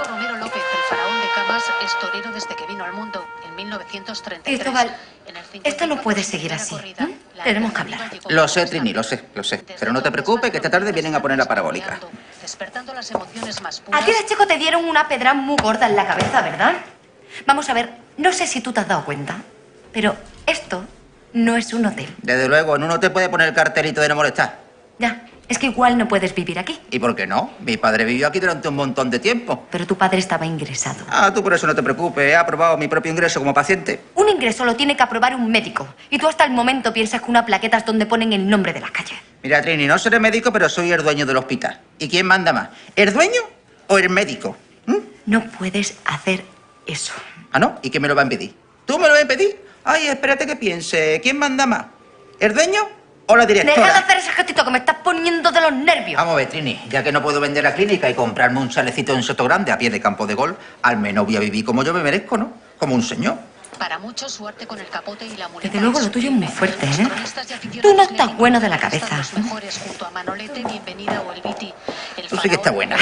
Romero López, el faraón de Camas, es torero desde que vino al mundo en 1933. Cristóbal, esto no puede seguir así. Tenemos que hablar. Lo sé, Trini, lo sé. Pero no te preocupes, que esta tarde vienen a poner la parabólica. A ti de chico te dieron una pedra muy gorda en la cabeza, ¿verdad? Vamos a ver, no sé si tú te has dado cuenta, pero esto no es un hotel. Desde luego, en uno te puede poner el cartelito de no molestar. Ya, es que igual no puedes vivir aquí. ¿Y por qué no? Mi padre vivió aquí durante un montón de tiempo. Pero tu padre estaba ingresado. Ah, tú por eso no te preocupes. He aprobado mi propio ingreso como paciente. Un ingreso lo tiene que aprobar un médico. Y tú hasta el momento piensas que una plaqueta es donde ponen el nombre de la calle. Mira, Trini, no seré médico, pero soy el dueño del hospital. ¿Y quién manda más? ¿El dueño o el médico? No puedes hacer eso. Ah, ¿no? ¿Y quién me lo va a impedir? ¿Tú me lo vas a impedir? Ay, espérate que piense. ¿Quién manda más? ¿El dueño o la directora? Deja de hacer ese gestito que me estás poniendo de los nervios. Vamos a ver, Trini, ya que no puedo vender la clínica y comprarme un chalecito en Soto Grande a pie de campo de golf, al menos voy a vivir como yo me merezco, ¿no? Como un señor. Para muchos, su arte con el capote y la muleta. Desde luego lo tuyo es muy fuerte, ¿eh? Tú no estás bueno de la cabeza. Los mejores junto a Manolete, Bienvenida o el Viti. Tú sí que estás buena.